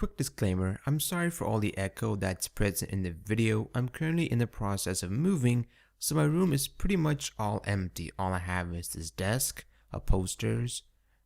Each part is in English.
quick disclaimer, I'm sorry for all the echo that's present in the video. I'm currently in the process of moving, so my room is pretty much all empty. All I have is this desk, a posters,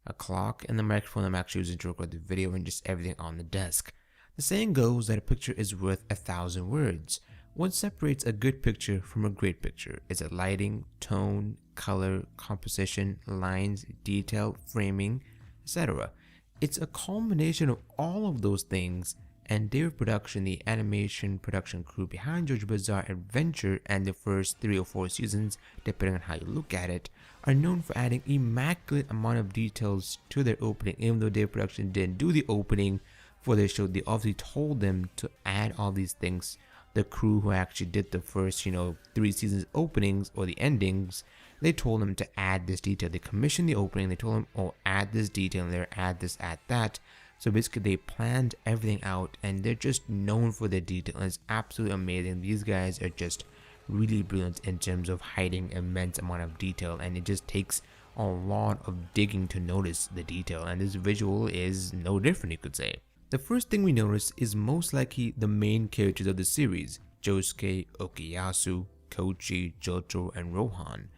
a clock, and the microphone I'm actually using to record the video, and just everything on the desk. The saying goes that a picture is worth 1,000 words. What separates a good picture from a great picture? Is it lighting, tone, color, composition, lines, detail, framing, etc.? It's a culmination of all of those things, and their production, the animation production crew behind JoJo's Bizarre Adventure and the first 3 or 4 seasons, depending on how you look at it, are known for adding immaculate amount of details to their opening. Even though their production didn't do the opening for their show, they obviously told them to add all these things. The crew who actually did the first 3 seasons openings or the endings, they told them to add this detail. They commissioned the opening, they told them, oh, add this detail in there, add this, add that. So basically they planned everything out, and they're just known for their detail, and it's absolutely amazing. These guys are just really brilliant in terms of hiding immense amount of detail, and it just takes a lot of digging to notice the detail, and this visual is no different, you could say. The first thing we notice is most likely the main characters of the series: Josuke, Okuyasu, Kochi, JoJo, and Rohan.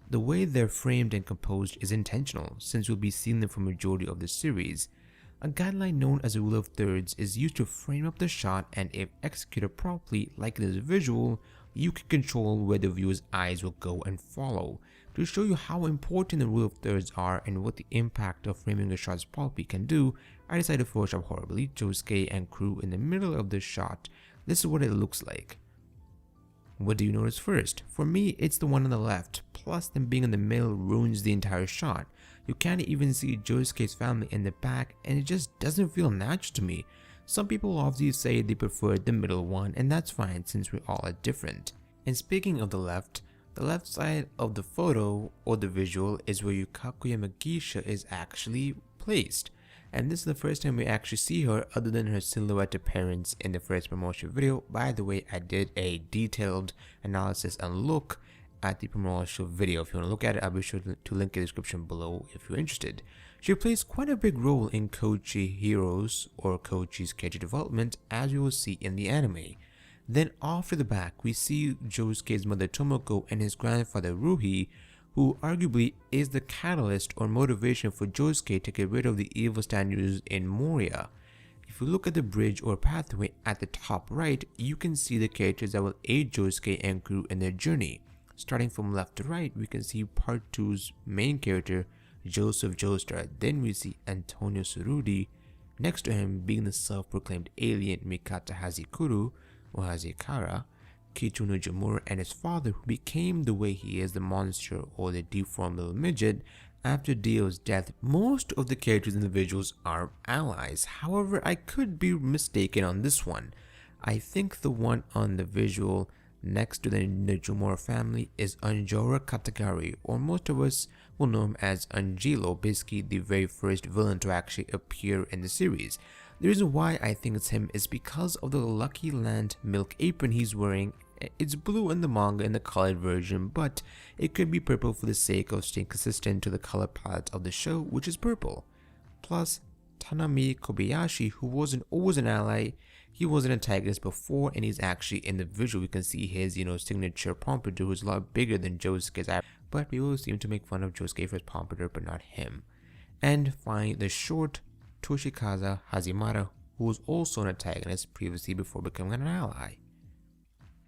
The way they're framed and composed is intentional, since we'll be seeing them for majority of the series. A guideline known as a rule of thirds is used to frame up the shot, and if executed properly, like in this visual, you can control where the viewer's eyes will go and follow. To show you how important the rule of thirds are and what the impact of framing a shot properly can do, I decided to Photoshop horribly Josuke and crew in the middle of the shot. This is what it looks like. What do you notice first? For me, it's the one on the left, plus them being in the middle ruins the entire shot. You can't even see Josuke's family in the back, and it just doesn't feel natural to me. Some people obviously say they prefer the middle one, and that's fine since we all are different. And speaking of the left side of the photo or the visual is where Yukakuya Magisha is actually placed. And this is the first time we actually see her other than her silhouette appearance in the first promotion video. By the way, I did a detailed analysis and look at the promotional video. If you want to look at it, I'll be sure to link in the description below if you're interested. She plays quite a big role in Kochi Heroes or Kochi's character development, as we will see in the anime. Then off to the back, we see Josuke's mother Tomoko and his grandfather Ruhi, who arguably is the catalyst or motivation for Josuke to get rid of the evil statues in Moria. If you look at the bridge or pathway at the top right, you can see the characters that will aid Josuke and crew in their journey. Starting from left to right, we can see part 2's main character, Joseph Joestar. Then we see Antonio Surudi, next to him being the self-proclaimed alien Mikata Hazikuru or Hazikara, Kichu Nujamura, and his father, who became the way he is, the monster or the deformed little midget, after Dio's death. Most of the characters and the visuals are allies. However, I could be mistaken on this one. I think the one on the visual next to the Nujamura family is Anjora Katagari, or most of us will know him as Angelo, basically the very first villain to actually appear in the series. The reason why I think it's him is because of the Lucky Land milk apron he's wearing. It's blue in the manga in the colored version, but it could be purple for the sake of staying consistent to the color palette of the show, which is purple. Plus, Tanami Kobayashi, who wasn't always an ally, he was an antagonist before, and he's actually in the visual. We can see his, signature pompadour is a lot bigger than Josuke's, but people seem to make fun of Josuke for his pompadour, but not him. And finally, the short Toshikaza Hazimara, who was also an antagonist previously before becoming an ally.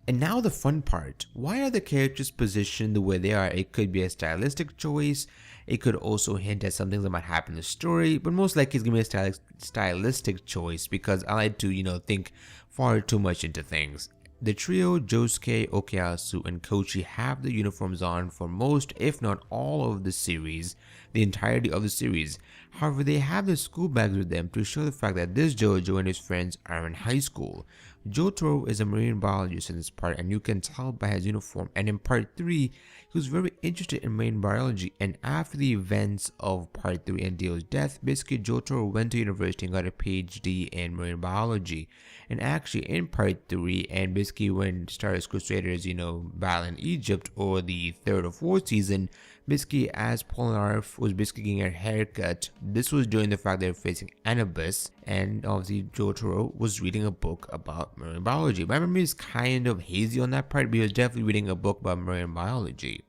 And now the fun part. Why are the characters positioned the way they are? It could be a stylistic choice. It could also hint at something that might happen in the story, but most likely it's going to be a stylistic choice because I like to, think far too much into things. The trio, Josuke, Okuyasu, and Kochi, have the uniforms on for most, if not all of the series, the entirety of the series. However, they have their school bags with them to show the fact that this JoJo and his friends are in high school. Jotaro is a marine biologist in this part, and you can tell by his uniform. And in part 3, he was very interested in marine biology, and after the events of part 3 and Dio's death, basically Jotaro went to university and got a PhD in marine biology. And actually in part 3, and basically when Star Wars Crusaders, battle in Egypt, or the 3rd or 4th season, basically as Polnareff was basically getting a haircut, this was during the fact they were facing Anubis, and obviously Jotaro was reading a book about marine biology. My memory is kind of hazy on that part, but he was definitely reading a book about marine biology.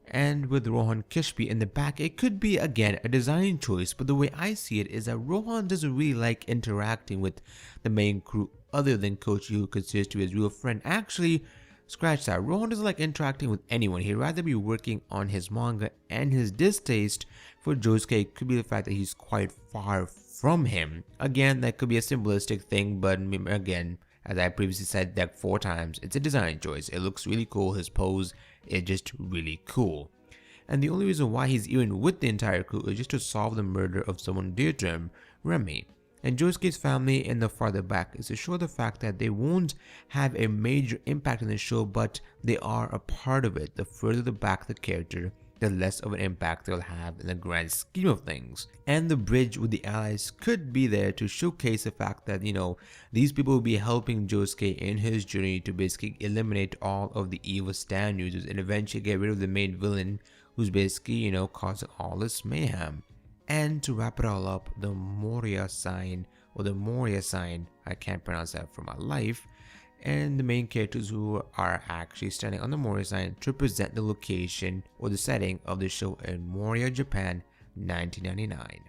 And with Rohan Kishpi in the back, it could be again a design choice, but the way I see it is that Rohan doesn't really like interacting with the main crew other than Kochi, who considers to be his real friend. Actually, scratch that. Rohan doesn't like interacting with anyone. He'd rather be working on his manga, and his distaste for Josuke could be the fact that he's quite far from him. Again, that could be a symbolistic thing, but again, as I previously said like 4 times, it's a design choice. It looks really cool. His pose is just really cool. And the only reason why he's even with the entire crew is just to solve the murder of someone dear to him, Remy. And Josuke's family in the farther back is to show the fact that they won't have a major impact in the show, but they are a part of it. The further back the character, the less of an impact they'll have in the grand scheme of things. And the bridge with the allies could be there to showcase the fact that, these people will be helping Josuke in his journey to basically eliminate all of the evil stand users and eventually get rid of the main villain, who's basically, causing all this mayhem. And to wrap it all up, the Moria sign, I can't pronounce that for my life, and the main characters who are actually standing on the Moria sign to represent the location or the setting of the show in Moria, Japan, 1999.